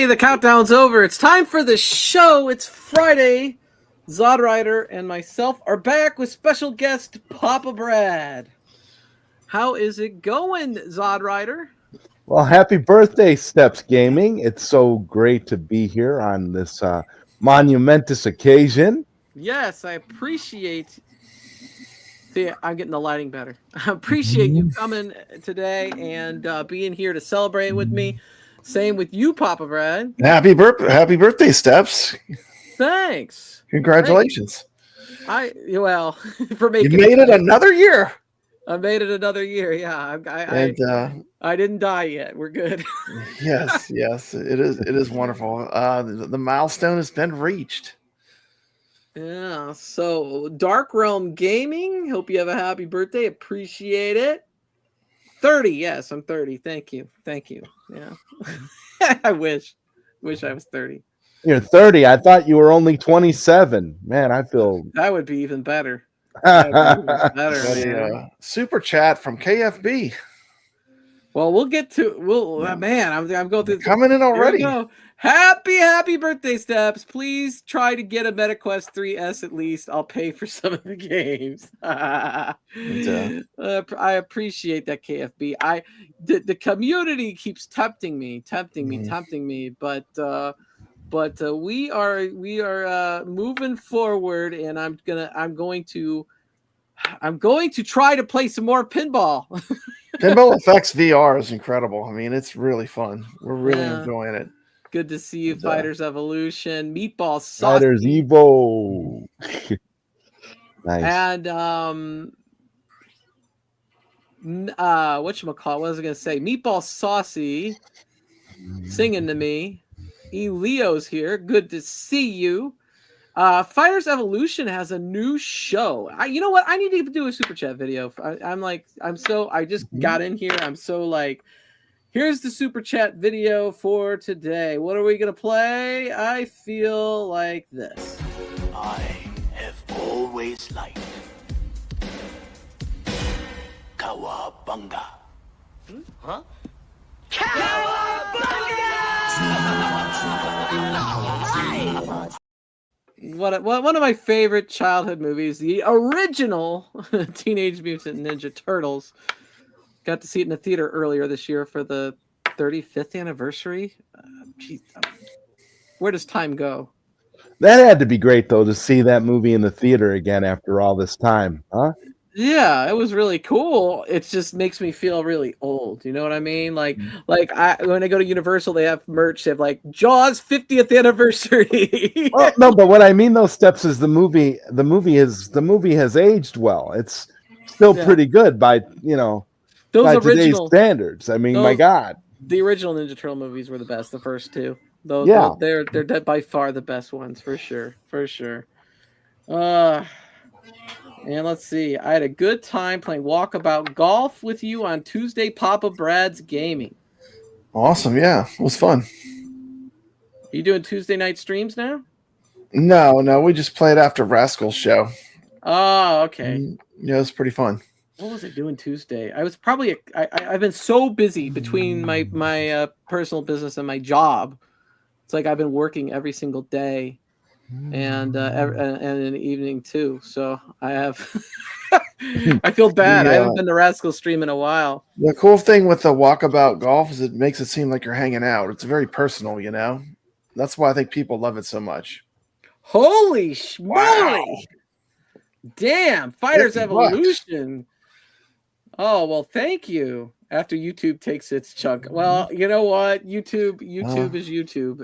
Okay, the countdown's over. It's time for the show. It's Friday. Zodrider and myself are back with special guest Papa Brad. How is it going, Zodrider? Well, happy birthday, Steps Gaming. It's so great to be here on this monumentous occasion. Yes, I appreciate... See, I'm getting the lighting better. I appreciate you coming today and being here to celebrate with me. Same with you, Papa Brad. Happy birthday, Steps. Thanks. Congratulations. Well, for making You made it another year. I made it another year. Yeah, I didn't die yet. We're good. yes, it is wonderful. The milestone has been reached. Yeah. So, Dark Realm Gaming. Hope you have a happy birthday. Appreciate it. 30. Yes, I'm 30. Thank you. Yeah. I wish I was 30. You're 30. I thought you were only 27. Man, I feel that would be even better. Super chat from KFB. Well, we'll get to man. I'm going through coming in already. Happy birthday, Steps. Please try to get a MetaQuest 3S at least. I'll pay for some of the games. I appreciate that, KFB. The community keeps tempting me, but we are moving forward, and I'm going to try to play some more pinball. Pinball Effects VR is incredible. I mean, it's really fun. We're really enjoying it. Good to see you, Fighters Evolution, Meatball Sauce, Fighters Evo. Nice. And whatchamacallit? What was I gonna say? Meatball Saucy singing to me. Leo's here. Good to see you. Fighters Evolution has a new show. You know what? I need to do a super chat video. I just got in here. I'm so like, here's the super chat video for today. What are we gonna play? I feel like this. I have always liked Cowabunga. Huh? Cowabunga! One of my favorite childhood movies, the original Teenage Mutant Ninja Turtles. Got to see it in the theater earlier this year for the 35th anniversary. Where does time go? That had to be great, though, to see that movie in the theater again after all this time, huh? Yeah, it was really cool. It just makes me feel really old. You know what I mean? When I go to Universal, they have merch. They have like Jaws 50th anniversary. Well, no, but what I mean, those Steps, is the movie. The movie has aged well. It's still pretty good by by today's standards. I mean, my God, the original Ninja Turtle movies were the best. The first two, they're by far the best ones for sure. And let's see. I had a good time playing Walkabout Golf with you on Tuesday, Papa Brad's Gaming. Awesome. Yeah, it was fun. Are you doing Tuesday night streams now? No. We just played after Rascal's show. Oh, okay. Yeah, it was pretty fun. What was I doing Tuesday? I was probably I've been so busy between my personal business and my job. It's like I've been working every single day. And in the evening too, so I have I feel bad. I haven't been to Rascal stream in a while. The cool thing with the Walkabout Golf is it makes it seem like you're hanging out. It's very personal, That's why I think people love it so much. Holy schmoly! Wow. Damn, Fighters Evolution. Oh well, thank you. After YouTube takes its chunk. Well, you know what? YouTube is YouTube,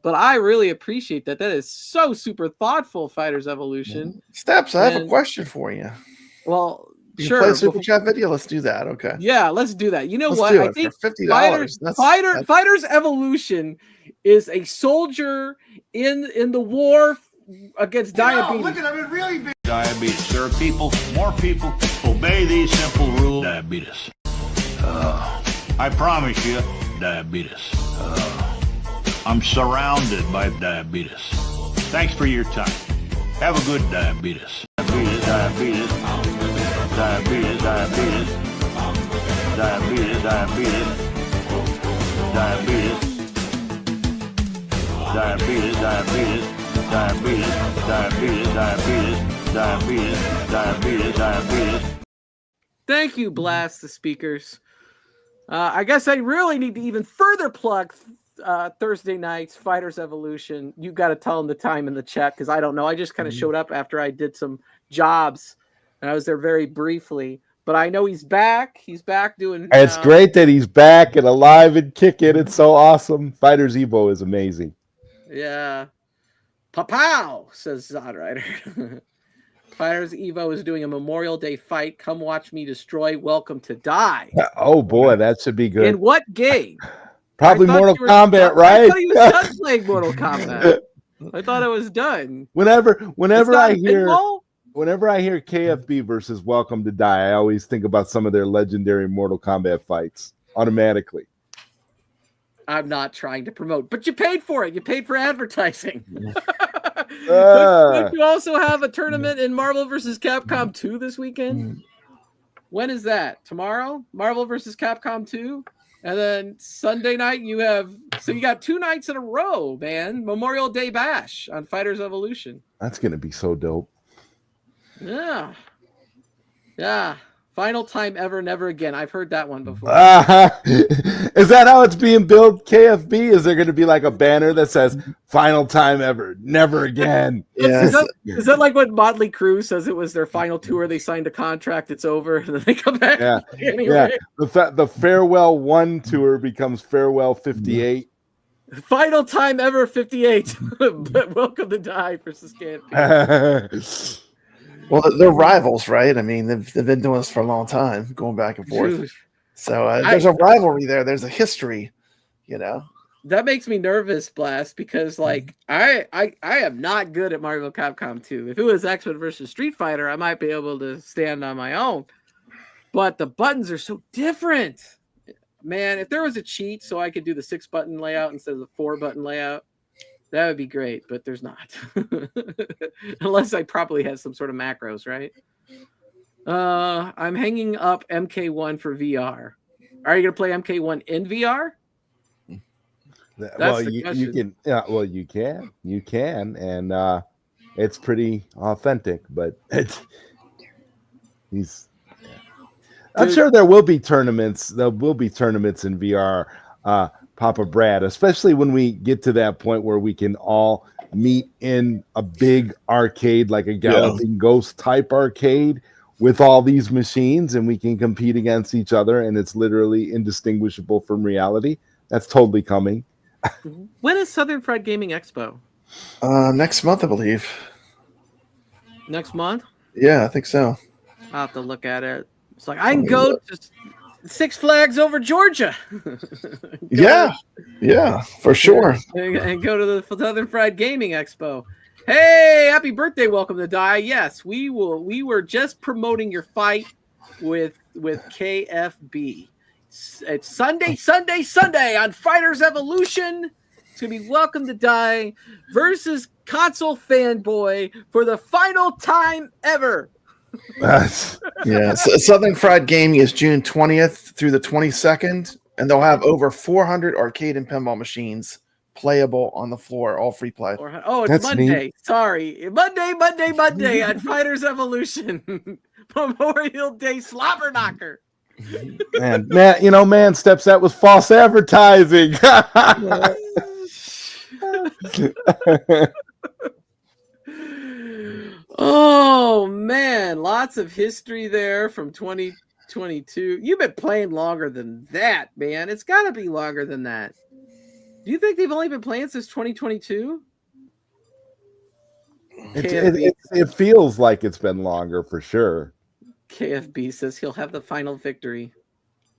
But I really appreciate that. That is so super thoughtful, Fighters Evolution. Steps, I have a question for you. Well, sure. Play a super chat video. Let's do that. Okay. Yeah, let's do that. You know what? I think $50. Fighters Evolution is a soldier in the war against diabetes. Look at them, it really big. Diabetes. There are more people obey these simple rules. Diabetes. I promise you, diabetes. I'm surrounded by diabetes. Thanks for your time. Have a good diabetes. Diabetes. Diabetes. Diabetes. Diabetes. Diabetes. Diabetes. diabetes, diabetes, diabetes, diabetes, diabetes, diabetes, diabetes, diabetes. Thank you, Blast the speakers. I guess I really need to even further plug Thursday nights, Fighters Evolution. You got to tell them the time in the chat because I don't know. I just kind of showed up after I did some jobs and I was there very briefly. But I know he's back. He's back doing. It's great that he's back and alive and kicking. It's so awesome. Fighters Evo is amazing. Yeah. Papow, says Zodrider. Fighters Evo is doing a Memorial Day fight. Come watch me destroy. Welcome to die. Oh boy, that should be good. In what game? Probably Mortal Kombat, right? I thought he was done playing Mortal Kombat. I thought it was done. Whenever I pinball? Whenever I hear KFB versus Welcome to Die, I always think about some of their legendary Mortal Kombat fights automatically. I'm not trying to promote, but you paid for it. You paid for advertising. Don't you also have a tournament in Marvel versus Capcom 2 this weekend? When is that? Tomorrow? Marvel versus Capcom 2? And then Sunday night you got 2 nights in a row, man. Memorial Day Bash on Fighters Evolution. That's going to be so dope. Yeah. Yeah. Final time ever, never again. I've heard that one before. Is that how it's being billed, KFB? Is there going to be like a banner that says final time ever, never again? Yeah. Is that like what Motley Crue says it was their final tour? They signed a contract, it's over, and then they come back. Yeah. Anyway. Yeah. The Farewell 1 tour becomes Farewell 58. Final time ever, 58. But Welcome to Die versus KFB. Well, they're rivals, right? I mean, they've been doing this for a long time, going back and forth. Dude, So there's a rivalry there. There's a history, you know. that makes me nervous, Blast, because like I am not good at Marvel Capcom 2. If it was X-Men versus Street Fighter, I might be able to stand on my own. But the buttons are so different. Man, if there was a cheat so I could do the 6-button layout instead of the 4-button layout, that would be great, but there's not. Unless I probably have some sort of macros, right? I'm hanging up MK1 for VR. Are you going to play MK1 in VR? Well, you can. Yeah, well, you can, and it's pretty authentic. But I'm sure there will be tournaments. There will be tournaments in VR, Papa Brad, especially when we get to that point where we can all meet in a big arcade, like a Galloping Ghost type arcade, with all these machines, and we can compete against each other, and it's literally indistinguishable from reality. That's totally coming. When is Southern Fried Gaming Expo? Next month, I believe. Next month? Yeah, I think so. I'll have to look at it. It's like I can go to Six Flags over Georgia. Yeah, for sure. And go to the Southern Fried Gaming Expo. Hey, happy birthday! Welcome to Die. Yes, we will. We were just promoting your fight with KFB. It's Sunday on Fighters Evolution. It's gonna be Welcome to Die versus Console Fanboy for the final time ever. Yeah, so Southern Fried Gaming is June 20th through the 22nd, and they'll have over 400 arcade and pinball machines playable on the floor, all free play. It's That's Monday. neat. Sorry, Monday on Fighters Evolution. Memorial Day slobber knocker. Man steps, that was false advertising. Oh man, lots of history there from 2022. You've been playing longer than that, man. It's got to be longer than that. Do you think they've only been playing since 2022? It feels like it's been longer for sure. KFB says he'll have the final victory.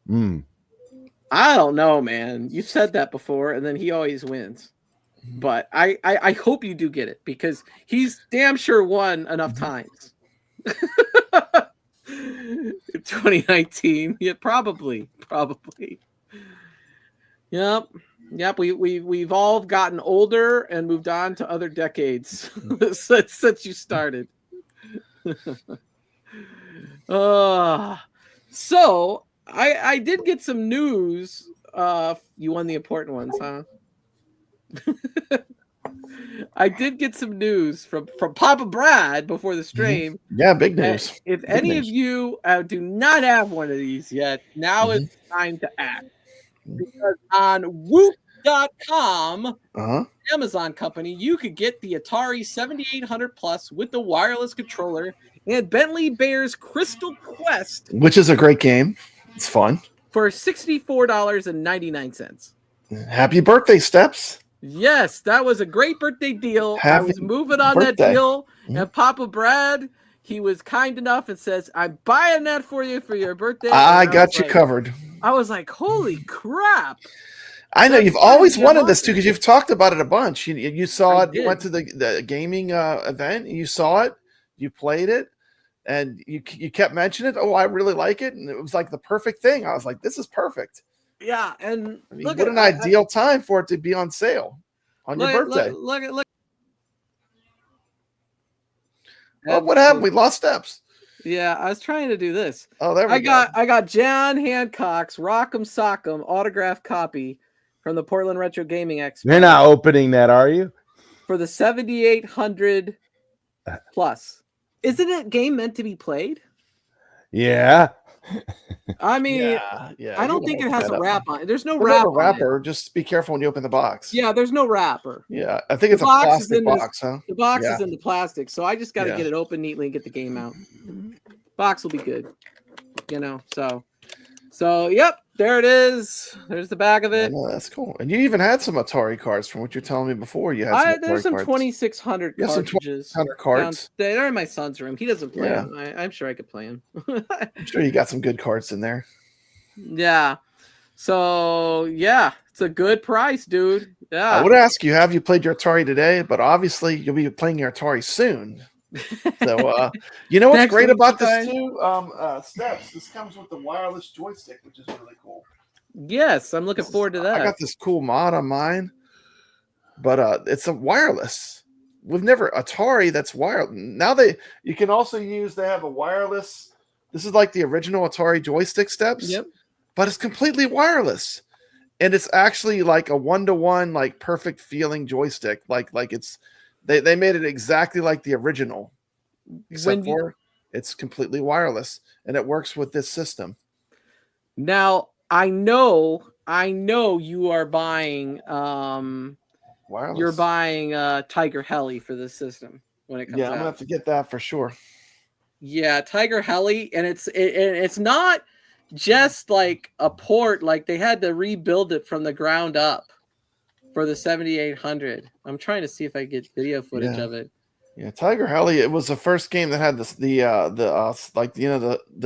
Mm. I don't know, man. You said that before, and then he always wins. But I hope you do get it because he's damn sure won enough times. 2019, yeah, probably. Yep. We've all gotten older and moved on to other decades since you started. So I did get some news. You won the important ones, huh? I did get some news from Papa Brad before the stream. Yeah, big news. If Big any news. of you do not have one of these yet, now is the time to act. Because on Whoop.com, Uh-huh. Amazon company, you could get the Atari 7800 Plus with the wireless controller and Bentley Bears Crystal Quest Which is a great game. It's fun. for $64.99. Happy birthday, Steps. Yes, that was a great birthday deal. I Happy was moving on that birthday. deal, Mhm. and Papa Brad, he was kind enough and says, "I'm buying that for you for your birthday." I And got was you like- covered. I was like, "Holy crap!" I know That's you've fine, always yeah, wanted I'm this too because you've talked about it a bunch. You saw I it. You went did. to the gaming event. And you saw it. You played it, and you kept mentioning it. Oh, I really like it, and it was like the perfect thing. I was like, this is perfect. Yeah, and I mean, look what at an ideal time for it to be on sale on your birthday. Look. Well, what happened? We lost Steps. Yeah, I was trying to do this. Oh, there we go. I got John Hancock's Rock'em Sock'em autographed copy from the Portland Retro Gaming Expo. You're not opening that, are you? For the 7800 Plus. Isn't it game meant to be played? Yeah. I mean, yeah. I don't you think can it has open a that wrap up. on it. There's no There's wrap no on it. wrapper. Just be careful when you open the box. Yeah, there's no wrapper. Yeah. I think it's a box is plastic in this- box, huh? The box Yeah. is in the plastic, so I just got to Yeah. get it open neatly and get the game out. Box will be good, So yep, there it is. There's the back of I it. know, that's cool. And you even had some Atari cards from what you're telling me before. You had some There's Atari some cards. 2600 You have some cartridges. 2600 cards. They're in my son's room. He doesn't play Yeah. them. I'm sure I could play them. I'm sure you got some good cards in there. Yeah. So yeah, it's a good price, dude. I Yeah. would ask you, have you played your Atari today? But obviously, you'll be playing your Atari soon. So, you know what's Next great week, about this okay. too? Steps. This comes with the wireless joystick, which is really cool. Yes, I'm looking forward to that. I got this cool mod on mine, but it's a wireless. We've never Atari that's wireless. Now you can also use. They have a wireless. This is like the original Atari joystick Steps. Yep. But it's completely wireless, and it's actually like a 1-to-1, like perfect feeling joystick. Like it's they made it exactly like the original, except for it's completely wireless, and it works with this system. Now I know you are buying Wireless. you're buying Tiger Heli for this system when it comes Yeah, I'm out. gonna have to get that for sure. Yeah, Tiger Heli, and it's not just like a port. Like they had to rebuild it from the ground up for the 7800. I'm trying to see if I get video footage Yeah. of it. Yeah, Tiger Heli. It was the first game that had this the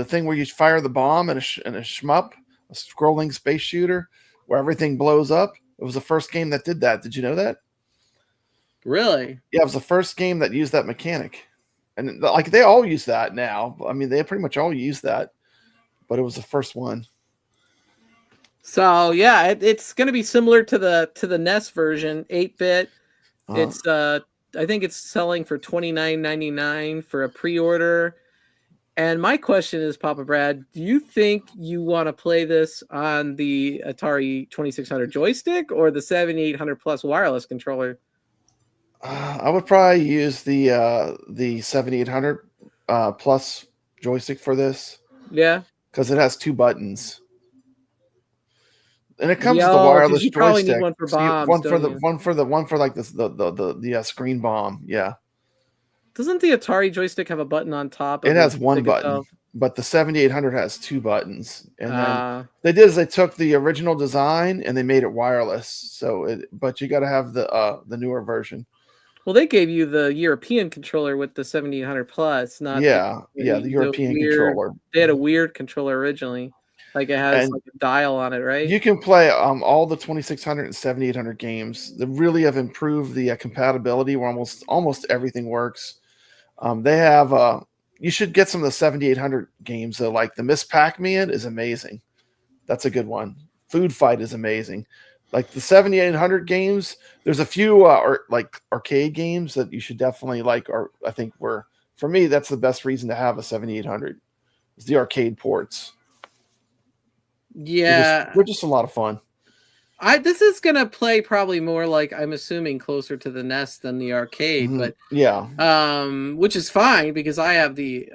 thing where you fire the bomb and a shmup, a scrolling space shooter where everything blows up. It was the first game that did that. Did you know that? Really? Yeah, it was the first game that used that mechanic, and like they all use that now. I mean, they pretty much all use that, but it was the first one. So yeah, it's going to be similar to the NES version, 8-bit. It's I think it's selling for $29.99 for a pre-order. And my question is, Papa Brad, do you think you want to play this on the Atari 2600 joystick or the 7800 Plus wireless controller? I would probably use the 7800 plus joystick for this. Yeah, because it has 2 buttons. And it comes with Yo, the 'cause wireless you probably joystick. need one for So bombs, one for don't one for like the screen bomb. Yeah, doesn't the Atari joystick have a button on top? it of has the one stick button, itself? but the 7800 has 2 buttons. And then they took the original design and they made it wireless. But you got to have the newer version. Well, they gave you the European controller with the 7800 Plus, not The European controller. They had a weird controller originally, like it has And like a dial on it, right? You can play all the 2600 and 7800 games. They really have improved the compatibility where almost everything works. They have you should get some of the 7800 games though. Like the Miss Pac-Man is amazing. That's a good one. Food Fight is amazing. Like the 7800 games, there's a few like arcade games that you should definitely like. Or I think for me that's the best reason to have a 7800 is the arcade ports. Yeah, They're just a lot of fun. This is gonna play probably more like, I'm assuming, closer to the NES than the arcade, Mhm. but which is fine because I have the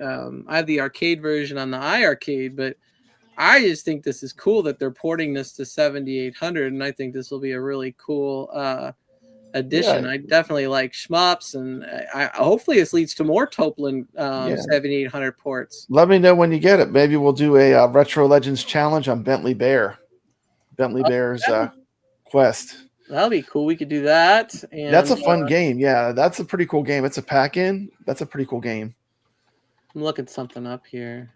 arcade version on the iArcade, but I just think this is cool that they're porting this to 7800, and I think this will be a really cool addition. Yeah. I definitely like shmups, and I hopefully this leads to more Toplin Yeah. 7800 ports. Let me know when you get it. Maybe we'll do a Retro Legends challenge on Bentley Bear. Bentley Bear's Quest. That'll be cool. We could do that. And That's a fun game. Yeah, that's a pretty cool game. It's a pack-in. That's a pretty cool game. I'm looking something up here.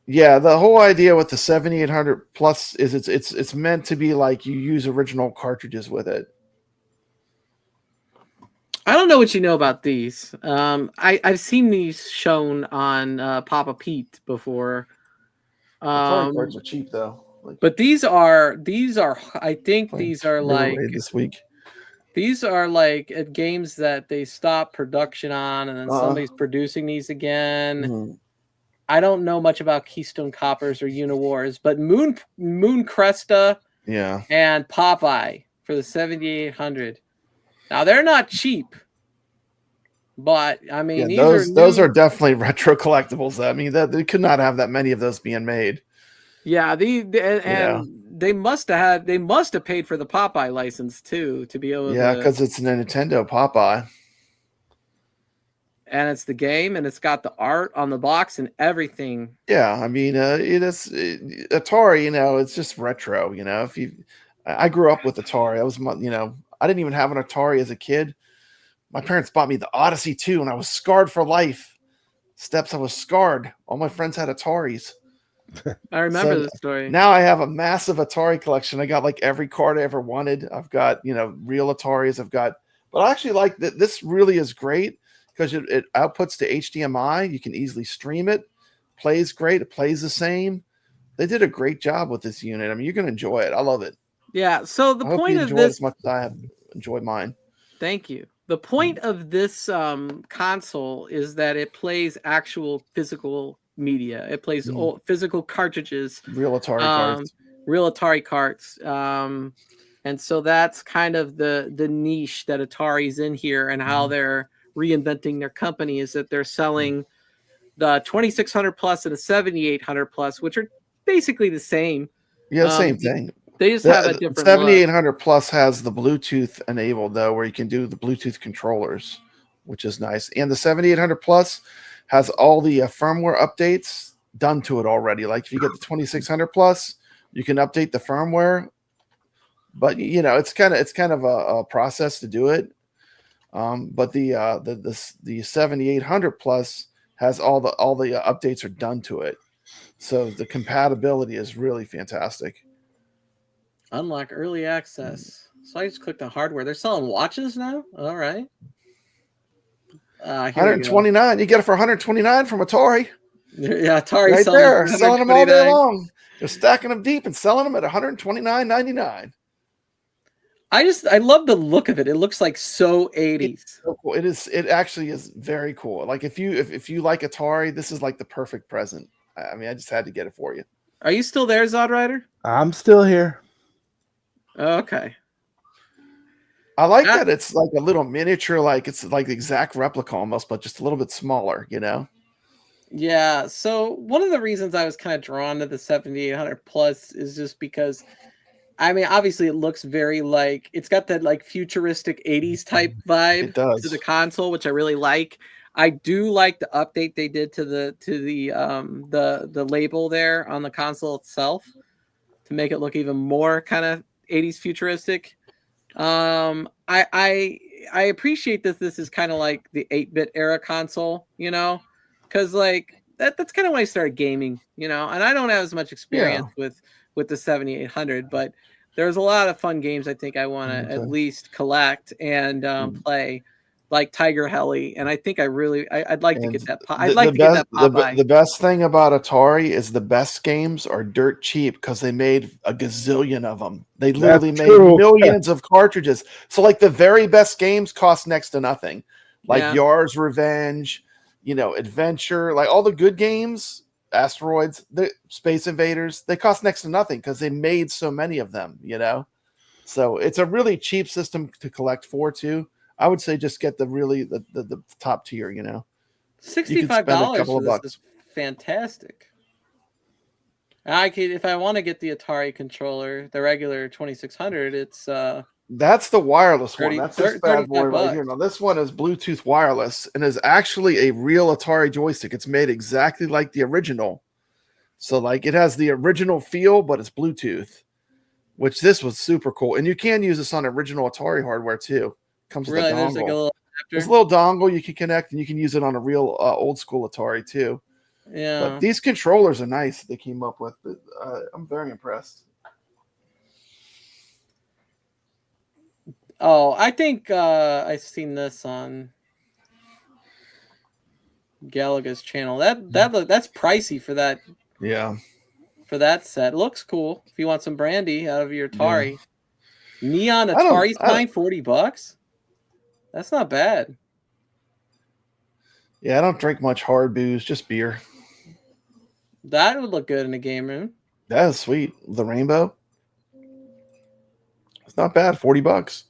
Yeah, the whole idea with the 7800 plus is it's meant to be like you use original cartridges with it. I don't know what you know about these. I've seen these shown on Papa Pete before. Atari cards are cheap though. But these are I think these are like this week. These are like games that they stop production on, and then somebody's producing these again. Mm-hmm. I don't know much about Keystone Coppers or Uniwars, but Moon Cresta, and Popeye for the 7800. Now they're not cheap, but I mean those are definitely retro collectibles. I mean that they could not have that many of those being made. Yeah, they must have paid for the Popeye license too to be able. Yeah, because it's a Nintendo Popeye. And it's the game, and it's got the art on the box and everything. Yeah, I mean, Atari. You know, it's just retro. You know, I grew up with Atari. I didn't even have an Atari as a kid. My parents bought me the Odyssey 2, and I was scarred for life. I was scarred. All my friends had Ataris. I remember the story. Now I have a massive Atari collection. I got like every card I ever wanted. I've got real Ataris. But I actually like that. This really is great. Because it outputs to HDMI, you can easily stream it. Plays great. It plays the same. They did a great job with this unit. I mean, you're going to enjoy it. I love it. Yeah. So the point of this, as much as I have enjoyed mine. Thank you. The point of this console is that it plays actual physical media. It plays physical cartridges, real Atari cards. And so that's kind of the niche that Atari's in here, and how they're reinventing their company is that they're selling the 2600 plus and the 7800 plus, which are basically the same. Yeah, same thing. They just have a different 7800 plus has the Bluetooth enabled though, where you can do the Bluetooth controllers, which is nice. And the 7800 plus has all the firmware updates done to it already. Like if you get the 2600 plus, you can update the firmware, but it's kind of a process to do it. But the 7800 plus has all the updates are done to it, so the compatibility is really fantastic. Unlock early access. So I just clicked on hardware. They're selling watches now. All right. 129. You get it for 129 from Atari. Yeah, Atari right there, selling them all day long. They're stacking them deep and selling them at $129.99. I love the look of it. It looks like so 80s. It's so cool. It actually is very cool. Like if you like Atari, this is like the perfect present. I mean, I just had to get it for you. Are you still there, Zod Rider? I'm still here. Okay. I like that it's like a little miniature, like it's like the exact replica almost, but just a little bit smaller, Yeah. So one of the reasons I was kind of drawn to the 7800 plus is just because, I mean, obviously it looks very like it's got that like futuristic 80s type vibe to the console, which I really like. I do like the update they did to the label there on the console itself to make it look even more kind of 80s futuristic. I appreciate that this is kind of like the 8-bit era console, because like that's kind of when I started gaming, and I don't have as much experience with the 7800, but there's a lot of fun games I think I want to at least collect and play, like Tiger Heli, and I think I'd like to get that. I'd like to get that Popeye. The best thing about Atari is the best games are dirt cheap because they made a gazillion of them. They literally made millions of cartridges. So like the very best games cost next to nothing, like Yar's Revenge, Adventure, like all the good games asteroids, the Space Invaders, they cost next to nothing because they made so many of them, you know. So it's a really cheap system to collect for too. I would say just get the top tier, you know. You could spend a $65 couple for of this bucks. is fantastic. I could, if I want to get the Atari controller, the regular 2600, it's That's the wireless 30 one. That's this bad boy right here. $35. Now this one is Bluetooth wireless and is actually a real Atari joystick. It's made exactly like the original. So like it has the original feel, but it's Bluetooth, which this was super cool. And you can use this on original Atari hardware too. Comes with Really, a there's like a dongle. little There's a adapter. little dongle you can connect, and you can use it on a real old school Atari too. Yeah. But these controllers are nice. They came up with. I'm very impressed. Oh, I think I've seen this on Galaga's channel. That's pricey for that Yeah. set. It looks cool. If you want some brandy out of your Atari. Neon I don't- Atari I don't- sign, $40. That's not bad. Yeah, I don't drink much hard booze, just beer. That would look good in a game room. That is sweet. The rainbow. It's not bad. $40.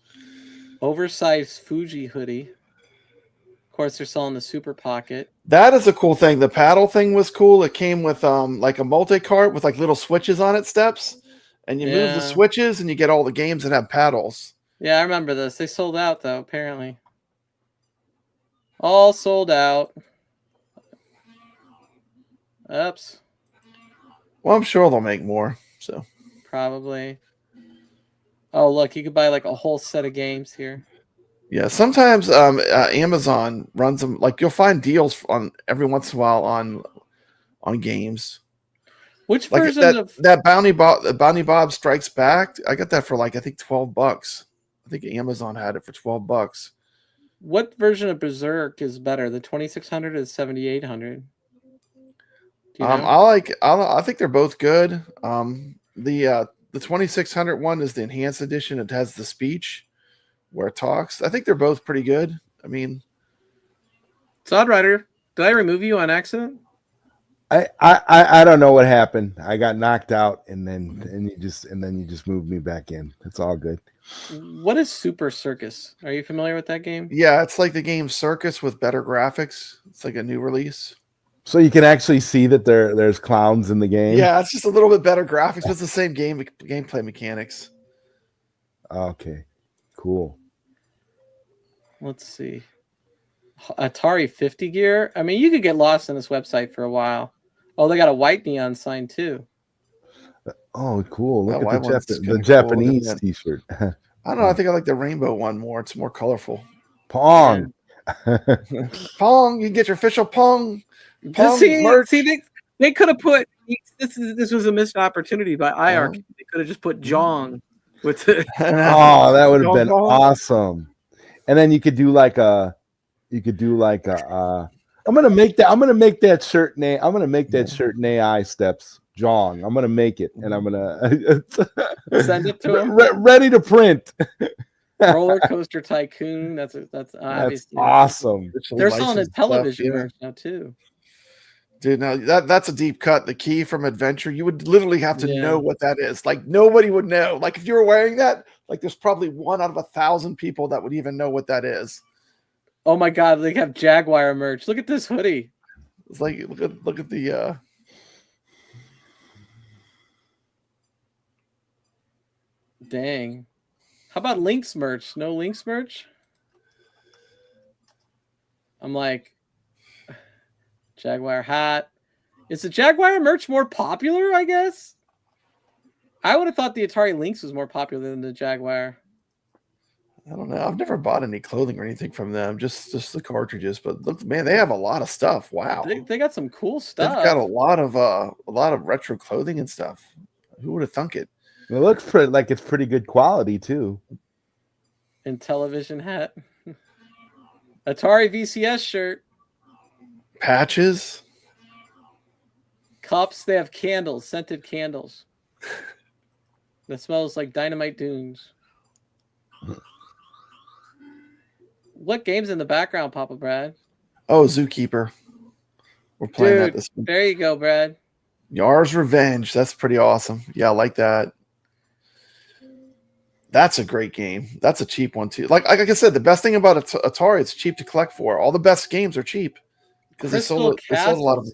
Oversized Fuji hoodie. Of course, they're selling the Super Pocket. That is a cool thing. The paddle thing was cool. It came with like a multi-cart with like little switches on it, steps, and you move the Yeah. switches and you get all the games that have paddles. Yeah, I remember this. They sold out though, apparently. All sold out. Oops, Well, I'm sure they'll make more. So probably. Oh, look, you could buy like a whole set of games here. yeah, sometimes Amazon runs them. Like you'll find deals on every once in a while on games. Which Like version of that Bounty Bob Strikes Back. I got that for like I think $12. I think Amazon had it for $12. what version of Berserk is better? The 2600 or the 7800? Do you know? I think they're both good. The 2600 one is the enhanced edition. It has the speech where it talks. I think they're both pretty good. I mean, Sod Rider, did I remove you on accident? I don't know what happened. I got knocked out, and then you just moved me back in. It's all good. What is Super Circus? Are you familiar with that game? yeah, it's like the game Circus with better graphics. It's like a new release. So you can actually see that there's clowns in the game. Yeah, it's just a little bit better graphics, but it's the same gameplay mechanics. Okay. Cool. Let's see. Atari 50 gear. I mean, you could get lost on this website for a while. Oh, they got a white neon sign too. Oh, cool. Look That white at one's the kinda cool, Japanese isn't it? T-shirt. I don't know. I think I like the rainbow one more. It's more colorful. Pong. Pong, you can get your official Pong. Pong merch. See, they could have put this was a missed opportunity by IARC. Uh-huh. They could have just put Jong with the Oh, that would have been Pong. awesome. And then you could do like a I'm gonna make that shirt name. I'm gonna make that shirt name AI steps. Jong. I'm gonna make it, and I'm gonna send it to them. ready to print. Roller Coaster Tycoon. That's That's obviously awesome. They're selling a Licensed television stuff, yeah. merch now too. Dude, now that's a deep cut. The key from Adventure, you would literally have to Yeah. know what that is. Like nobody would know. Like if you were wearing that, like there's probably 1 out of 1,000 people that would even know what that is. Oh my God, they have Jaguar merch. Look at this hoodie. It's like look at the Dang. How about Lynx merch? No Lynx merch? I'm like, Jaguar hat. Is the Jaguar merch more popular, I guess? I would have thought the Atari Lynx was more popular than the Jaguar. I don't know. I've never bought any clothing or anything from them, just the cartridges. But look, man, they have a lot of stuff. Wow. They got some cool stuff. They've got a lot of retro clothing and stuff. Who would have thunk it? It looks like it's pretty good quality too. And television hat. Atari VCS shirt. Patches. Cups. They have candles, scented candles. That smells like Dynamite Dunes. What game's in the background, Papa Brad? Oh, Zookeeper. We're playing that Dude, this week. there you go, Brad. Yar's Revenge. That's pretty awesome. Yeah, I like that. That's a great game. That's a cheap one too. Like I said, the best thing about Atari, it's cheap to collect for. All the best games are cheap because they sold a lot of them.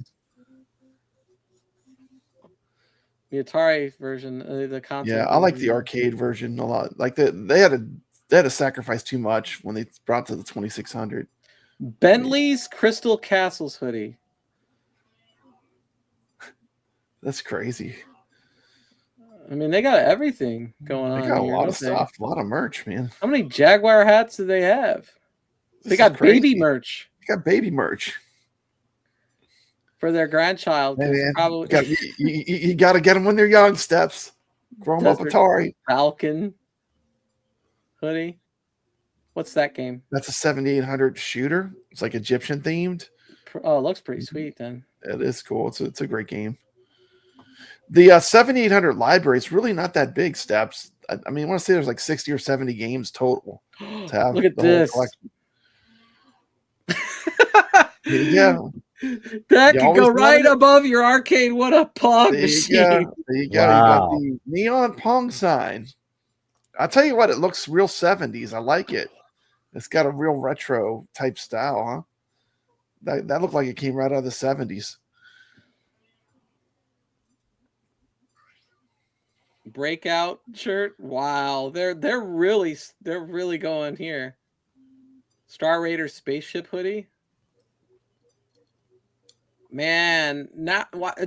The Atari version, the console. Yeah, I like the arcade version a lot. Like they had to sacrifice too much when they brought to the 2600. Bentley's Crystal Castles hoodie. That's crazy. I mean, they got everything going on. They got a here, lot of stuff, a lot of merch, man. How many Jaguar hats do they have? They got baby merch. They got baby merch for their grandchild. Hey, man, probably you got to get them when they're young. Steps, grow them up Atari. Falcon hoodie. What's that game? That's a 7800 shooter. It's like Egyptian themed. Oh, it looks pretty sweet then. It is cool. It's a great game. The 7800 library is really not that big. Steps. I mean, I want to say there's like 60 or 70 games total to have. Look at this. Yeah. That can go right above your arcade. What a Pong machine. There you go. Wow. You got the neon Pong sign. I'll tell you what, it looks real 70s. I like it. It's got a real retro type style, huh? That looked like it came right out of the 70s. Breakout shirt. Wow. They're really going here. Star Raider spaceship hoodie. Man,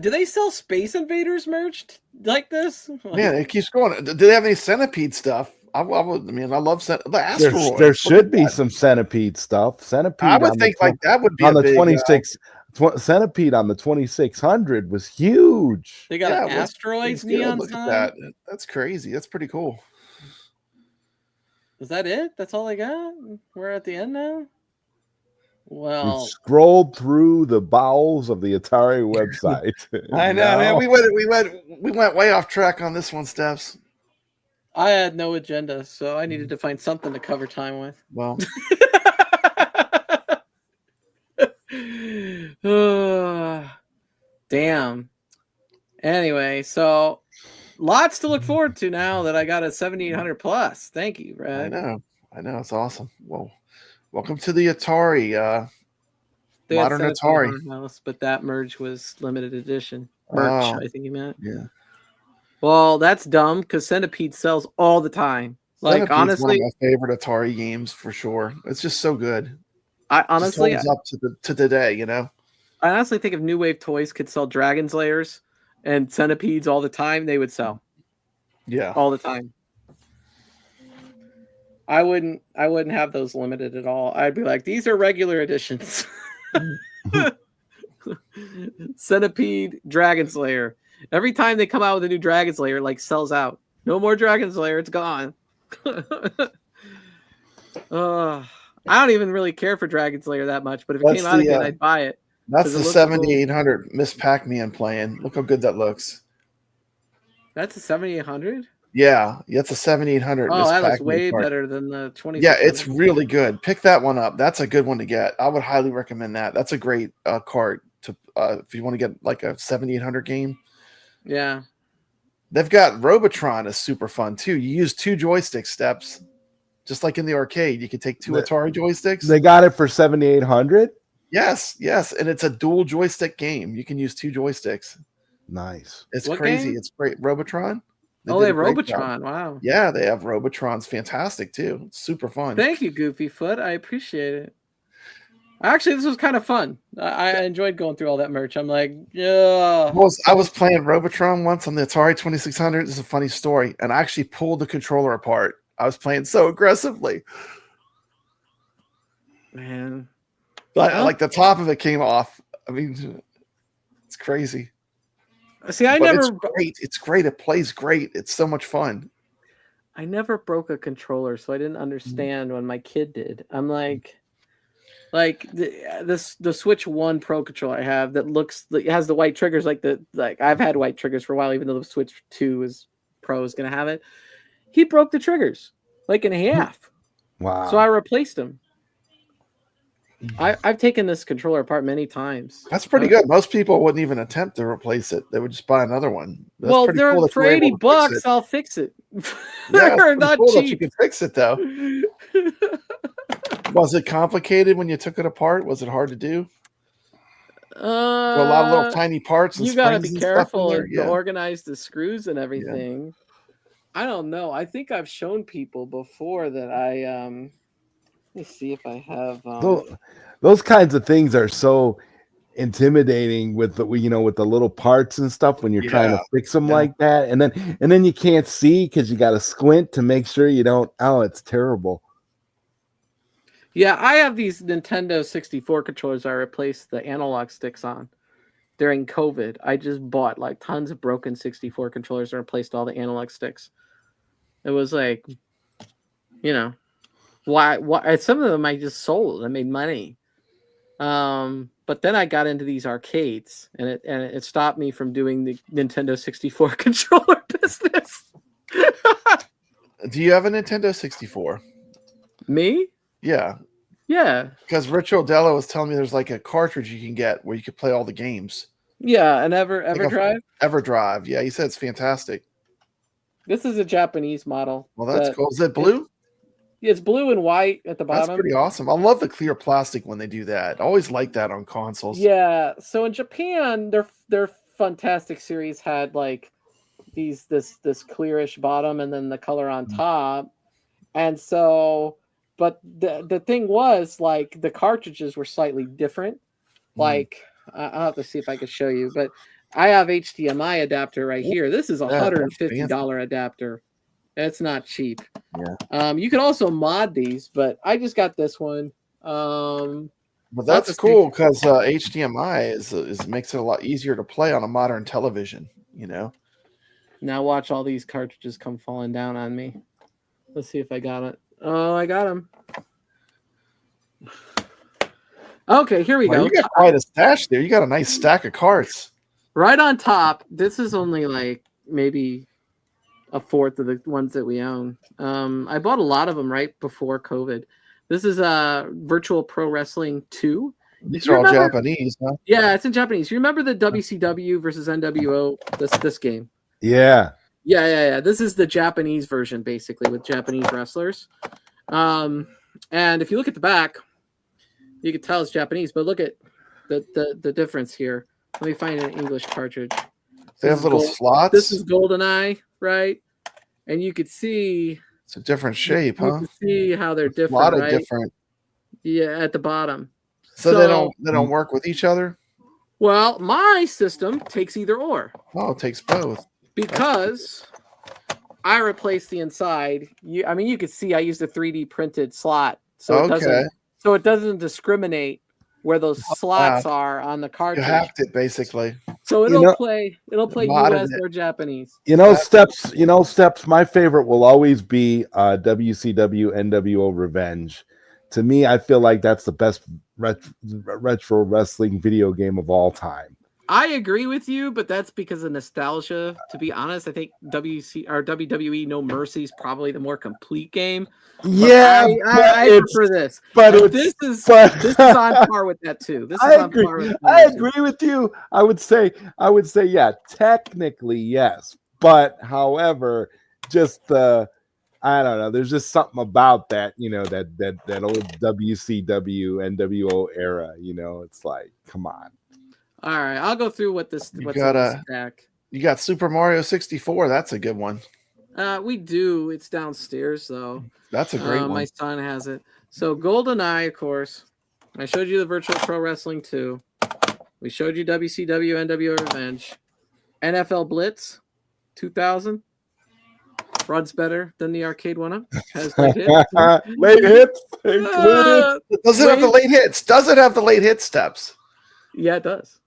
do they sell Space Invaders merch like this? Man, it keeps going. Do they have any Centipede stuff? I love the Asteroid. There should be some Centipede stuff. Centipede. I would think like that would be on the big, 26. Centipede on the 2600 was huge. They got an Asteroids neon Look sign. at that. That's crazy. That's pretty cool. Is that it? That's all they got? We're at the end now? Well, we scrolled through the bowels of the Atari website. I know, man. We went way off track on this one, Steps. I had no agenda, so I needed to find something to cover time with. Well, damn. Anyway, so lots to look forward to now that I got a 7800 plus. Thank you, Brad. I know. It's awesome. Well, welcome to the Atari, modern Atari. House, but that merge was limited edition. Merch, I think you meant. Yeah. Well, that's dumb because Centipede sells all the time. Like, Centipede's honestly, one of my favorite Atari games for sure. It's just so good. I honestly holds up to today, you know. I honestly think if New Wave Toys could sell Dragon's Layers and Centipedes all the time, they would sell. Yeah, all the time. I wouldn't have those limited at all. I'd be like, these are regular editions. Centipede, Dragon Slayer. Every time they come out with a new Dragon Slayer, like sells out. No more Dragon Slayer, it's gone. I don't even really care for Dragon Slayer that much, but if it came out again, I'd buy it. That's the 7800 Miss Pac-Man playing. Look how good that looks. That's a 7800? Yeah, it's a 7800. Oh, that looks way better than the 20. Yeah, it's really good. Pick that one up. That's a good one to get. I would highly recommend that. That's a great card to if you want to get like a 7800 game. Yeah. They've got Robotron is super fun too. You use 2 joystick steps, just like in the arcade. You can take 2 Atari joysticks. They got it for 7800. Yes, and it's a dual joystick game. You can use 2 joysticks. Nice. It's what crazy. Game? It's great. Robotron. They have Robotron. Wow. Yeah, they have Robotron's fantastic too. It's super fun. Thank you, Goofy Foot. I appreciate it. Actually, this was kind of fun. I enjoyed going through all that merch. I'm like, yeah. I was playing Robotron once on the Atari 2600. This is a funny story. And I actually pulled the controller apart. I was playing so aggressively. Man. Like the top of it came off. I mean, it's crazy. See, it's great. It's great. It plays great. It's so much fun. I never broke a controller, so I didn't understand when my kid did. I'm like the Switch 1 Pro controller I have that has the white triggers like I've had white triggers for a while, even though the Switch 2 Pro is gonna have it. He broke the triggers like in half. Wow. So I replaced them. I've taken this controller apart many times. That's pretty good. Most people wouldn't even attempt to replace it. They would just buy another one. That's Well, pretty they're cool that for you were able to fix $80, it. I'll fix it. Yeah, it's They're pretty not cool that you cheap. can fix it though. Was it complicated when you took it apart? Was it hard to do? Were a lot of little tiny parts and You gotta springs be and stuff in careful there? and Yeah. organize the screws and everything. I don't know. I think I've shown people before that I let me see if I have Those kinds of things are so intimidating with the with the little parts and stuff when you're trying to fix them like that, and then you can't see because you got to squint to make sure you don't. Oh, it's terrible. Yeah, I have these Nintendo 64 controllers I replaced the analog sticks on during COVID. I just bought like tons of broken 64 controllers and replaced all the analog sticks. It was like, why some of them I just sold. I made money. But then I got into these arcades and it stopped me from doing the Nintendo 64 controller business. Do you have a Nintendo 64? Me? Yeah. Yeah. Because Rich Odella was telling me there's like a cartridge you can get where you could play all the games. Yeah, an EverDrive? EverDrive. Yeah, he said it's fantastic. This is a Japanese model. Well, that's cool. Is it blue? It's blue and white at the bottom. That's pretty awesome. I love the clear plastic when they do that. I always like that on consoles. Yeah. So in Japan, their Fantastic series had like this clearish bottom and then the color on top. And so, but the thing was like the cartridges were slightly different. Like I'll have to see if I could show you, but I have HDMI adapter right here. This is $150 adapter. That's not cheap. Yeah. You can also mod these, but I just got this one. But that's cool because HDMI is makes it a lot easier to play on a modern television. Now watch all these cartridges come falling down on me. Let's see if I got it. Oh, I got them. Okay, here we go. You got quite a stash there. You got a nice stack of carts. Right on top. This is only like maybe a fourth of the ones that we own. I bought a lot of them right before COVID. This is Virtual Pro Wrestling 2. These are all Japanese, huh? Yeah, it's in Japanese. You remember the WCW versus NWO? This game. Yeah. Yeah. This is the Japanese version, basically, with Japanese wrestlers. And if you look at the back, you can tell it's Japanese, but look at the difference here. Let me find an English cartridge. They have little slots. This is GoldenEye, right? And you could see it's a different shape, huh? You can see how they're different. A lot of right? different. Yeah, at the bottom. So they don't work with each other? Well, my system takes either or. Oh, it takes both. Because I replaced the inside. You could see I used a 3D printed slot. So it doesn't discriminate where those slots are on the cartridge. You hacked it basically. So it'll play US or Japanese. Steps, my favorite will always be WCW NWO Revenge. To me, I feel like that's the best retro wrestling video game of all time. I agree with you, but that's because of nostalgia. To be honest, I think WWE No Mercy is probably the more complete game. Yeah, I prefer this. But this is on par with that too. I agree with you. I would say, yeah, technically yes, but however, just I don't know. There's just something about that, that old WCW NWO era. It's like, come on. All right, I'll go through what's in the stack. You got Super Mario 64. That's a good one. We do. It's downstairs though. That's a great one. My son has it. So GoldenEye, of course. I showed you the Virtual Pro Wrestling 2. We showed you WCW NWO Revenge. NFL Blitz 2000. Runs better than the arcade one. Has late hits. Late hits included. Does it have the late hits? Does it have the late hit steps? Yeah, it does.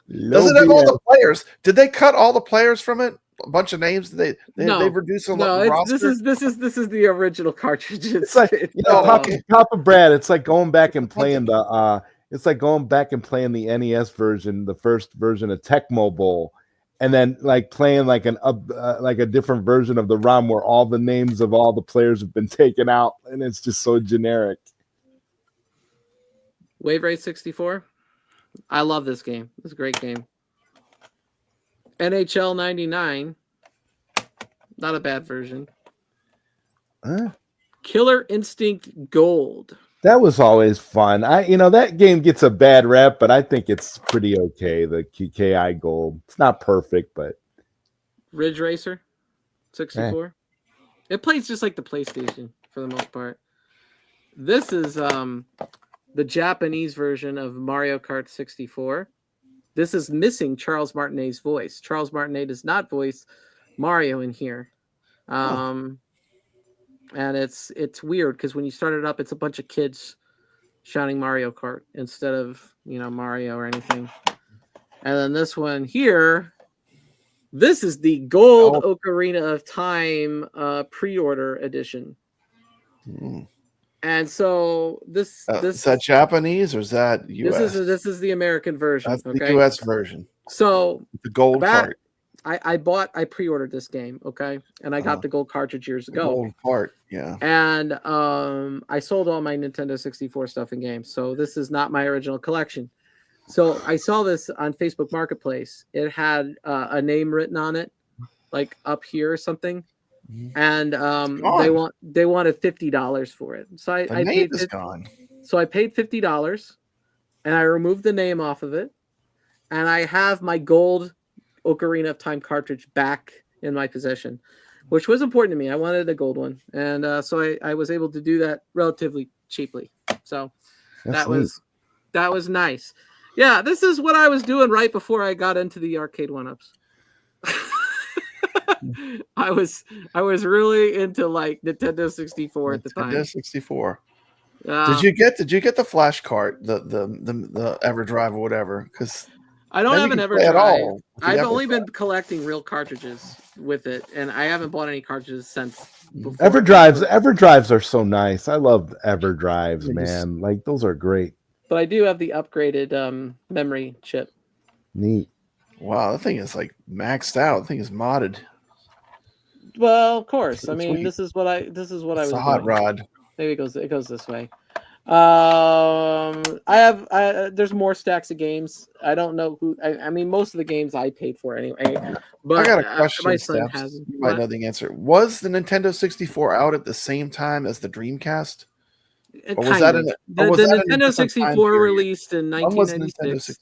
Does it have all the players? Did they cut all the players from it? A bunch of names? They've reduced a lot. No, this is the original cartridge. It's like Papa Brad. It's like going back and playing the NES version, the first version of Tecmo Bowl, and then like playing like a different version of the ROM where all the names of all the players have been taken out, and it's just so generic. Wave Race 64. I love this game. It's a great game. NHL 99. Not a bad version. Huh? Killer Instinct Gold. That was always fun. That game gets a bad rep, but I think it's pretty okay. The KI Gold. It's not perfect, but Ridge Racer 64. It plays just like the PlayStation for the most part. This is the Japanese version of Mario Kart 64. This is missing Charles Martinet's voice. Charles Martinet does not voice Mario in here. And it's weird because when you start it up, it's a bunch of kids shouting Mario Kart instead of Mario or anything. And then this one here, this is the Gold Ocarina of Time pre-order edition. And so this is that Japanese or is that US? This is the American version. That's the US version. So the gold part. I pre-ordered this game, okay, and I got the gold cartridge years ago. Gold part, yeah. And I sold all my Nintendo 64 stuff and games, so this is not my original collection. So I saw this on Facebook Marketplace. It had a name written on it, like up here or something, and they wanted $50 for it. So I paid. So I paid $50, and I removed the name off of it, and I have my gold Ocarina of Time cartridge back in my possession, which was important to me. I wanted a gold one, and so I was able to do that relatively cheaply. So that was nice. Yeah, this is what I was doing right before I got into the arcade one-ups. I was really into like Nintendo 64 at the time. Nintendo 64. Did you get the flash cart, the EverDrive or whatever? Because I don't have an EverDrive. I've only been collecting real cartridges with it, and I haven't bought any cartridges since. EverDrives are so nice. I love EverDrives, man. Like those are great. But I do have the upgraded memory chip. Neat. Wow, that thing is like maxed out. The thing is modded. Well, of course. I mean, this is what I was. It's a hot rod. Maybe it goes this way. There's more stacks of games. I don't know who. I mean, most of the games I paid for anyway. But I got a question. My son has. You might know the answer. Was the Nintendo 64 out at the same time as the Dreamcast? Or was that the Nintendo 64 released in 1996?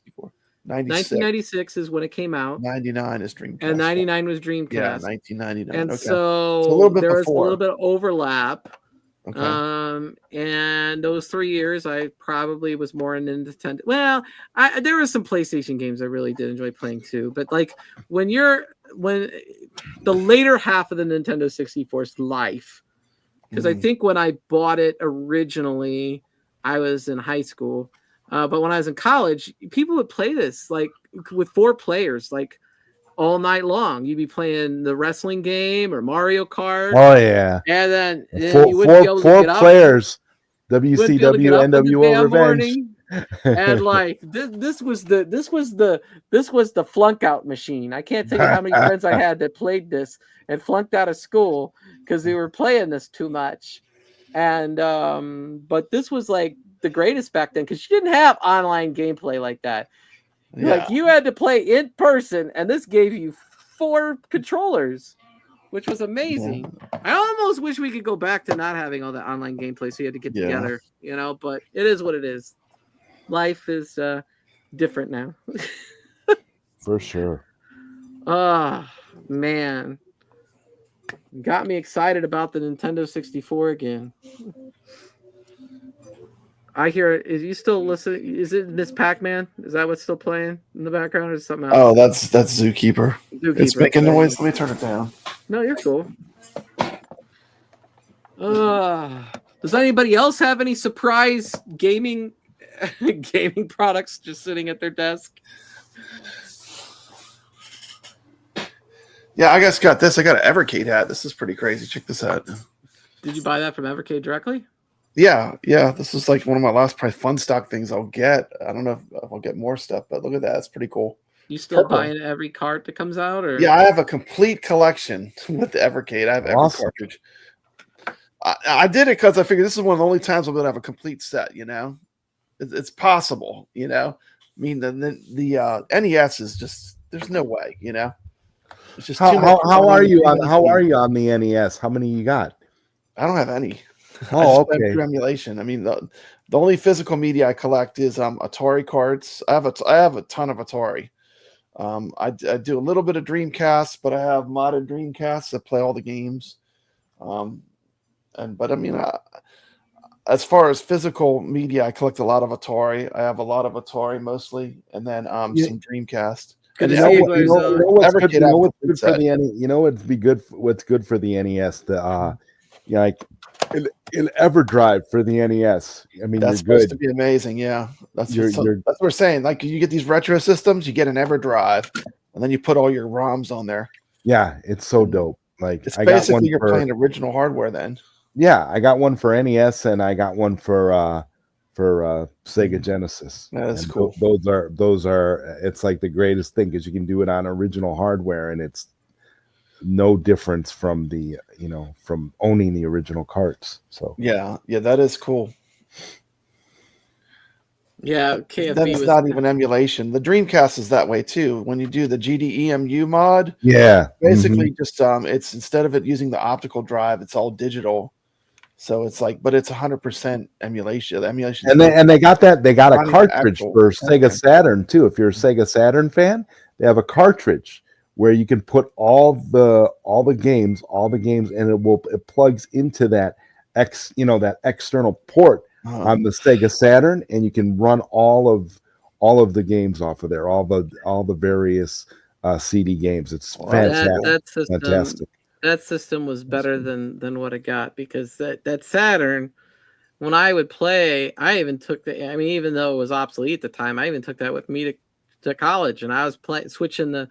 1996 is when it came out. 99 is Dreamcast. And 99 was Dreamcast. Yeah, 1999. And okay. so there was a little bit of overlap. Okay. And those 3 years, I probably was more in Nintendo. Well, there were some PlayStation games I really did enjoy playing too. But like when the later half of the Nintendo 64's life, because I think when I bought it originally, I was in high school. But when I was in college, people would play this like with 4 players, like all night long. You'd be playing the wrestling game or Mario Kart. Oh yeah. And then you wouldn't be able to get up. 4 players. WCW NWO Revenge. And like this was the flunk out machine. I can't think of how many friends I had that played this and flunked out of school because they were playing this too much. And but this was like the greatest back then because you didn't have online gameplay like that. Yeah. Like you had to play in person, and this gave you 4 controllers, which was amazing. Yeah. I almost wish we could go back to not having all that online gameplay, so you had to get together, but it is what it is. Life is different now. For sure. Oh, man. Got me excited about the Nintendo 64 again. I hear it. Is you still listening? Is it Miss Pac-Man? Is that what's still playing in the background, or is something else? Oh, that's Zookeeper. It's making noise. Let me turn it down. No, you're cool. Does anybody else have any surprise gaming products just sitting at their desk? Yeah, I just got this. I got an Evercade hat. This is pretty crazy. Check this out. Did you buy that from Evercade directly? Yeah. This is like one of my last probably fun stock things I'll get. I don't know if I'll get more stuff, but look at that. It's pretty cool. You still buying every cart that comes out? Or? Yeah, I have a complete collection with the Evercade. I have every cartridge. I did it because I figured this is one of the only times I'm going to have a complete set, It's possible, you know. I mean, the NES is just there's no way, you know. It's just too much how are money, you too on many how are games. you on the NES? How many you got? I don't have any. I Oh, just play okay. through emulation. I mean, the only physical media I collect is Atari cards. I have a ton of Atari. I do a little bit of Dreamcast, but I have modded Dreamcasts that play all the games. But I mean, as far as physical media, I collect a lot of Atari. I have a lot of Atari mostly, and then You, some Dreamcast. Good And to you see know you, what you Blair know you Zone. know what's every good kid you has know a what's good good for set. the you know what's good for the NES, the like an EverDrive for the NES. I mean, you're That's supposed to good. be amazing. Yeah, You're that's what we're saying. Like you get these retro systems, you get an EverDrive, and then you put all your ROMs on there. yeah, it's so And dope. Like it's I got one basically you're for playing original hardware then. yeah, I got one for NES and I got one for Sega Mhm. Genesis. That is And cool. those are it's like the greatest thing because you can do it on original hardware and it's no difference from the from owning the original carts. So Yeah, that is cool. Yeah, Then KFB it's was. not even emulation. The Dreamcast is that way too. When you do the GDEMU mod, yeah. basically just it's instead of it using the optical drive, it's all digital. So it's like, but it's 100% emulation. The emulation is And they got that they got a running the cartridge actual for Sega program. Saturn too. If you're a Sega Saturn fan, they have a cartridge where you can put all the games, and it plugs into that that external port Uh, on the Sega Saturn, and you can run all of the games off of there, all the various CD games. It's well, that's that cool. fantastic, that system fantastic. that system was That's better cool. than what it got because that Saturn, when I would play, I even took I mean, even though it was obsolete at the time, I even took that with me to college, and I was switching the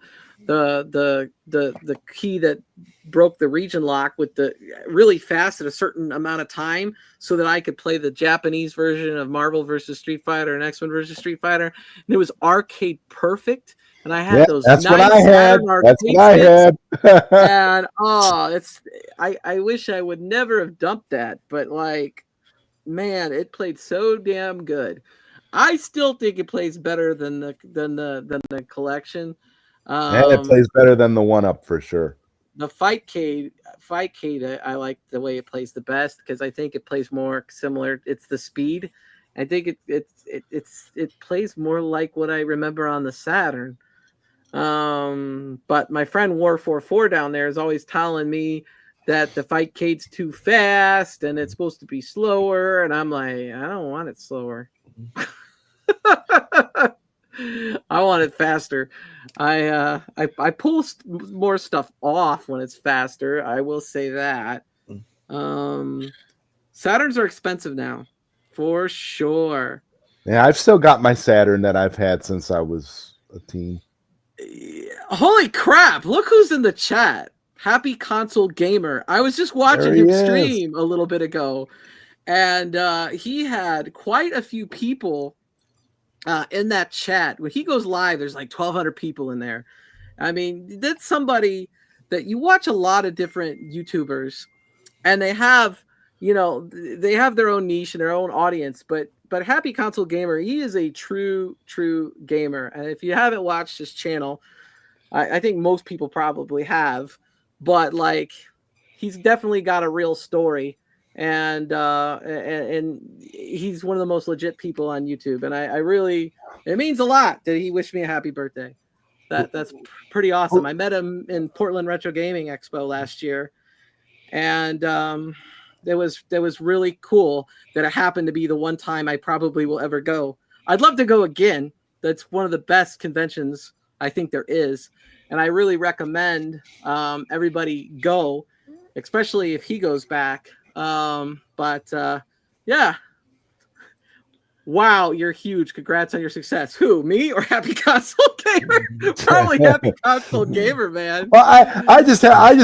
key that broke the region lock with the really fast at a certain amount of time so that I could play the Japanese version of Marvel versus Street Fighter and X-Men versus Street Fighter, and it was arcade perfect. And I Yeah, had those that's what I nice had. Saturn That's what arcade I sticks, had. and it's I wish I would never have dumped that, but like, man, it played so damn good. I still think it plays better than the collection. And it Um, plays better than the one up for sure. the Fightcade, I like the way it plays the best because I think it plays more similar. It's the speed. I think it plays more like what I remember on the Saturn. But my friend War44 down there is always telling me that the Fightcade's too fast and it's supposed to be slower, and I'm like, I don't want it slower. I want it faster. I pull more stuff off when it's faster. I will say that. Saturns are expensive now, for sure. Yeah, I've still got my Saturn that I've had since I was a teen. Holy crap! Look who's in the chat. Happy Console Gamer. I was just watching There he him is. stream a little bit ago, and he had quite a few people in that chat. When he goes live, there's like 1,200 people in there. I mean, that's somebody that you watch a lot of different YouTubers, and they have, they have their own niche and their own audience. But Happy Console Gamer, he is a true gamer. And if you haven't watched his channel, I think most people probably have, but like, he's definitely got a real story. And he's one of the most legit people on YouTube. And I really, it means a lot that he wished me a happy birthday. That's pretty awesome. I met him in Portland Retro Gaming Expo last year, and that was really cool that it happened to be the one time I probably will ever go. I'd love to go again. That's one of the best conventions I think there is, and I really recommend everybody go, especially if he goes back. Yeah. Wow, you're huge. Congrats on your success. Who, me or Happy Console Gamer? Probably Happy Console Gamer, man. Well, I just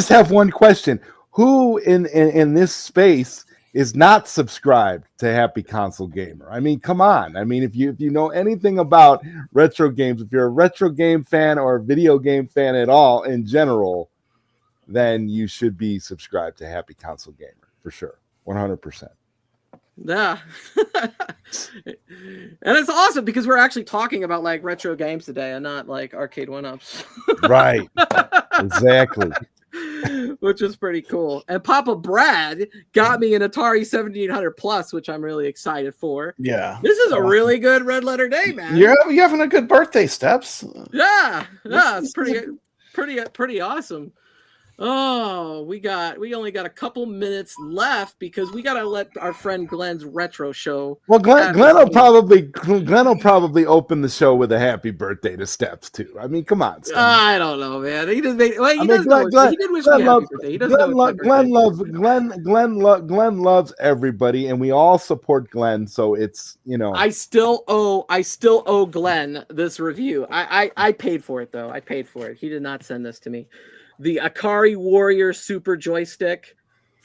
have one question. Who in this space is not subscribed to Happy Console Gamer? I mean, come on. I mean, if you know anything about retro games, if you're a retro game fan or a video game fan at all in general, then you should be subscribed to Happy Console Gamer for sure. 100%. Yeah. And it's awesome because we're actually talking about like retro games today and not like arcade one-ups. Right. Exactly. Which is pretty cool. And Papa Brad got me an Atari 7800 Plus, which I'm really excited for. Yeah. This is a really good red letter day, man. You're having a good birthday, Steps. Yeah. It's pretty awesome. Oh, we only got a couple minutes left because we got to let our friend Glenn's retro show. Well, Glenn will probably open the show with a happy birthday to Steps too. I mean, come on. Steps. I don't know, man. He did wish me happy birthday. He doesn't know Glenn loves everybody, and we all support Glenn. So it's I still owe Glenn this review. I paid for it though. I paid for it. He did not send this to me. The Akari Warrior Super Joystick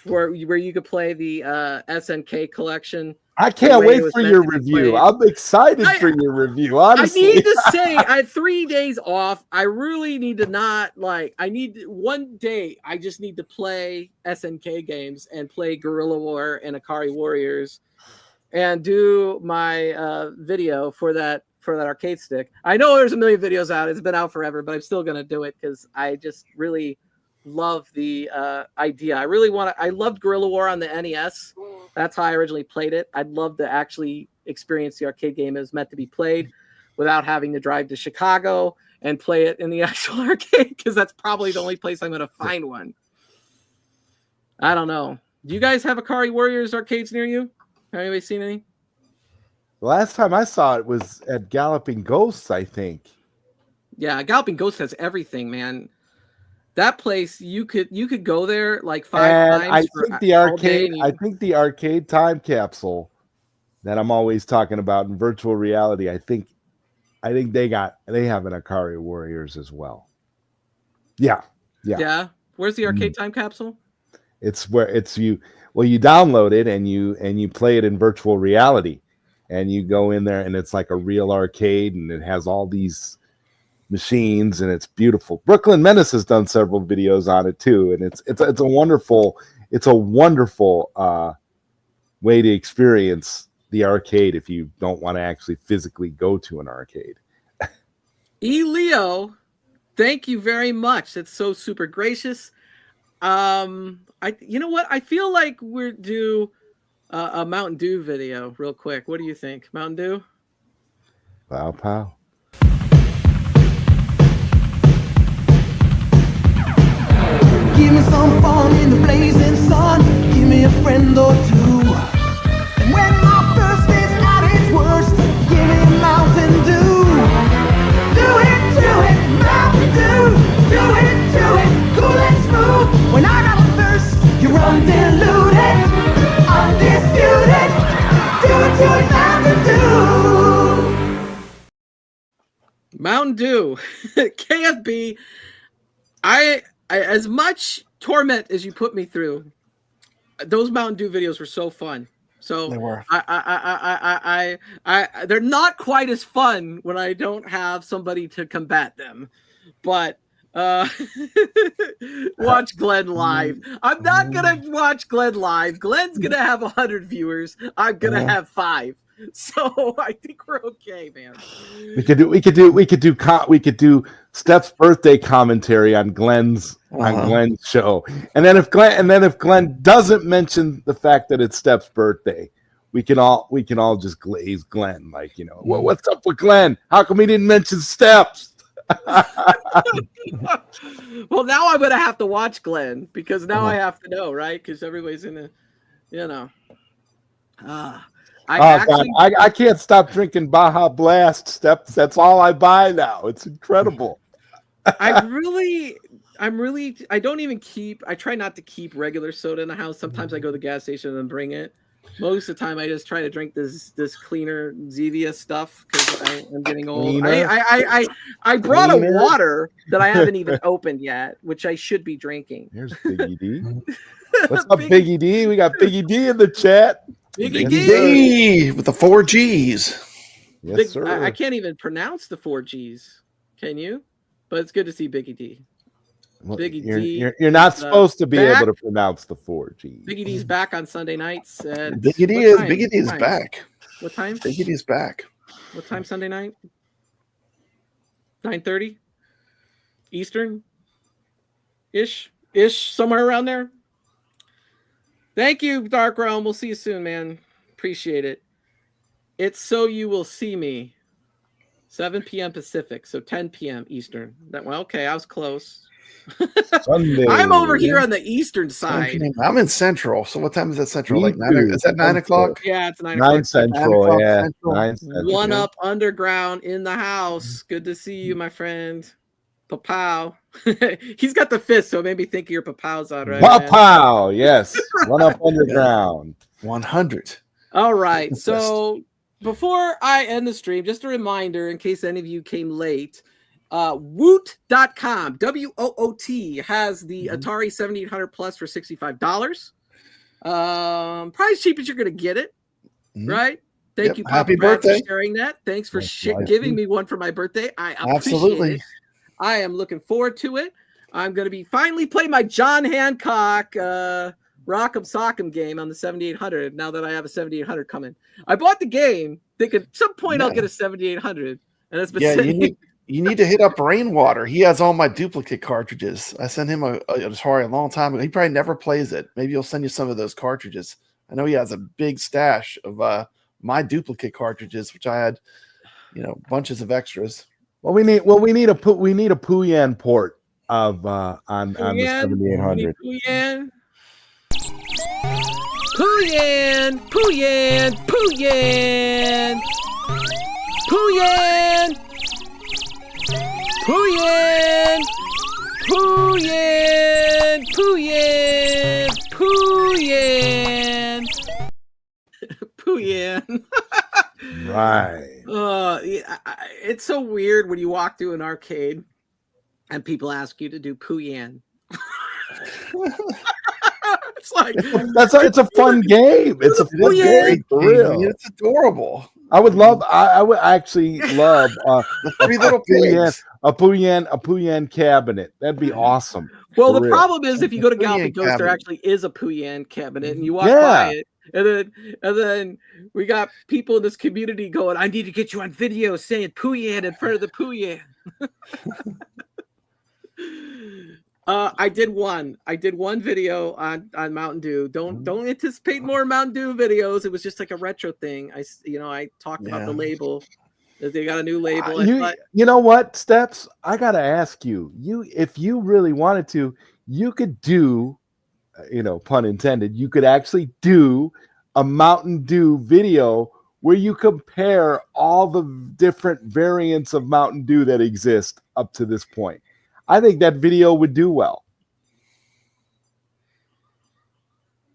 where you could play the SNK collection. I can't wait for your review. I'm excited for your review. Honestly, I need to say, I had 3 days off. I really need to I need one day. I just need to play SNK games and play Guerrilla War and Akari Warriors and do my video for that arcade stick. I know there's a million videos out. It's been out forever, but I'm still going to do it because I just really love the idea. I loved Guerrilla War on the NES. That's how I originally played it. I'd love to actually experience the arcade game as meant to be played without having to drive to Chicago and play it in the actual arcade because that's probably the only place I'm going to find one. I don't know. Do you guys have Akari Warriors arcades near you? Have anybody seen any? The last time I saw it was at Galloping Ghosts, I think. Yeah, Galloping Ghost has everything, man. That place, you could go there like 5 times. I think the arcade time capsule that I'm always talking about in virtual reality. I think they have an Akari Warriors as well. Yeah. Where's the arcade time capsule? It's where you download it and you play it in virtual reality. And you go in there and it's like a real arcade and it has all these machines and it's beautiful. Brooklyn Menace has done several videos on it too. And it's a wonderful way to experience the arcade if you don't want to actually physically go to an arcade. Leo, thank you very much. That's so super gracious. You know what? I feel like we're due a Mountain Dew video real quick. What do you think? Mountain Dew? Pow, pow. Give me some fun in the blazing sun. Give me a friend or two. And when my thirst is at its worst, give me a Mountain Dew. Do it, Mountain Dew. Do it, cool and smooth. When I got a thirst, you're undiluted. Undisputed, Mountain Dew, KFB. I as much torment as you put me through, those Mountain Dew videos were so fun. So They were. They're not quite as fun when I don't have somebody to combat them, but. Watch Glenn live. I'm not gonna watch Glenn live. Glenn's gonna have 100 viewers. I'm gonna have 5. So I think we're okay, man. We could do Steph's birthday commentary on Glenn's show, and then if Glenn doesn't mention the fact that it's Steph's birthday, we can all just glaze Glenn, like what's up with Glenn? How come he didn't mention Steph's? Well, now I'm gonna have to watch Glenn because now I have to know, right? Because everybody's in I can't stop drinking Baja Blast Steps. That's all I buy now. It's incredible. I try not to keep regular soda in the house. Sometimes I go to the gas station and bring it. Most of the time, I just try to drink this cleaner Zevia stuff because I'm getting old. I brought a water that I haven't even opened yet, which I should be drinking. Here's Biggie D. What's up, Biggie D? We got Biggie D in the chat. Biggie D with the 4 Gs. Yes, sir. I can't even pronounce the 4 Gs. Can you? But it's good to see Biggie D. Well, Biggie you're, D you're not is, supposed to be back. able to pronounce the 4G. Biggie D's back on Sunday nights. At Biggie D what is time? Biggie D is What time? back. What time? Biggie D is back. What time Sunday night? 9:30 Eastern ish somewhere around there. Thank you, Dark Realm. We'll see you soon, man. Appreciate it. It's So You Will See Me. 7 p.m. Pacific, so 10 p.m. Eastern. Okay, I was close. Sunday. I'm over here on the Eastern side. I'm in Central. So what time is that Central? Me Like 9? too. Is that 9 o'clock? Yeah, it's 9 9 o'clock. Central, 9 o'clock yeah. Central. 9 Central. One Up Underground in the house. Good to see you, my friend. Papow. He's got the fist, so it made me think of your Papow's on right now. Pow, yes. 1 Up Underground. 100. All right. So before I end the stream, just a reminder in case any of you came late, Woot.com, WOOT, has the Atari 7800 Plus for $65. Probably as cheap as you're going to get it, right? Thank you, Papa Happy Brad, birthday. for sharing that. Thanks for Thank you. giving me one for my birthday. I appreciate Absolutely. it. I am looking forward to it. I'm going to be finally playing my John Hancock Rock'em Sock'em game on the 7800 now that I have a 7800 coming. I bought the game thinking at some point I'll get a 7800, and it's been sitting. You need to hit up Rainwater. He has all my duplicate cartridges. I sent him a Atari a long time ago. He probably never plays it. Maybe he'll send you some of those cartridges. I know he has a big stash of my duplicate cartridges, which I had, bunches of extras. Well, we need a Puyan port of on the 7800. Puyan. Puyan, Puyan, Puyan, Puyan, Puyan, Puyan, Puyan, Puyan, Puyan. Right. It's so weird when you walk through an arcade and people ask you to do Puyan. It's like it's a fun game. It's a fun game for real. It's adorable. I would actually love The three little pigs. a Puyan cabinet. That'd be awesome. Well, for the real. problem is if you go to Puyan Galaxy Ghost, there cabinet. actually is a Puyan cabinet, and you walk by it, and then we got people in this community going, "I need to get you on video saying Puyan in front of the Puyan." I did one video on Mountain Dew. Don't anticipate more Mountain Dew videos. It was just like a retro thing. I talked about the label. They got a new label. You know what, Steps? I gotta ask you. If you really wanted to, you could do, pun intended. You could actually do a Mountain Dew video where you compare all the different variants of Mountain Dew that exist up to this point. I think that video would do well.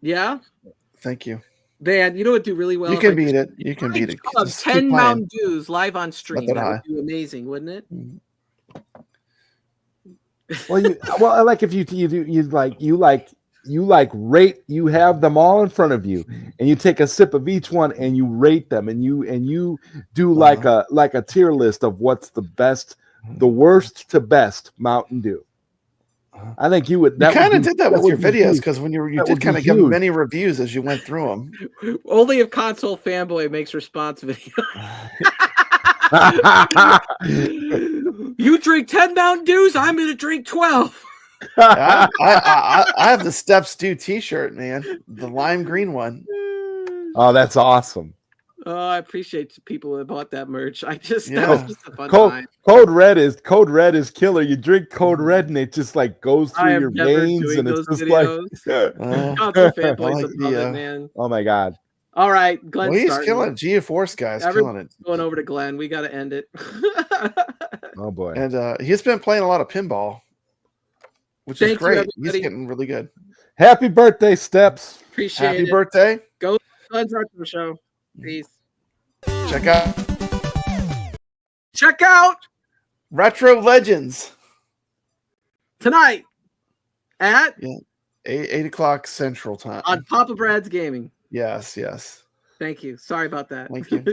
Yeah. Thank you. Man, you know what do really well? You can beat it. You can beat it. Just keep 10 playing. Mountain Dews live on stream. Nothing That high. would be amazing, wouldn't it? Well, like if you rate, you have them all in front of you, and you take a sip of each one and you rate them, and you do like a tier list of what's the best, the worst to best Mountain Dew. I think you would. You kind of did that with your would be videos huge. because when you That did would kind be of give huge. many reviews as you went through them. Only if Console Fanboy makes response video. You drink 10 Mountain Dews, I'm going to drink 12. I have the Steps Dew T-shirt, man, the lime green one. Oh, that's awesome. Oh, I appreciate the people that bought that merch. That Yeah. was just a fun Code time. Red is killer. You drink Code Red and it just like goes I through am your never veins doing and it's those just videos. like Console Fanboys like above it, man. oh my god. All right, Glenn. Well, he's killing it. GeForce guy's killing it. Going over to Glenn. We got to end it. Oh boy. And he's been playing a lot of pinball, which is Thank you, great. everybody. He's getting really good. Happy birthday, Steps. Appreciate Happy it. birthday. Glenn's Retro Show. Peace. Check out Check out Retro Legends. tonight at 8 o'clock Central Time. on Papa Brad's Gaming. Yes. Thank you. Sorry about that. Thank you.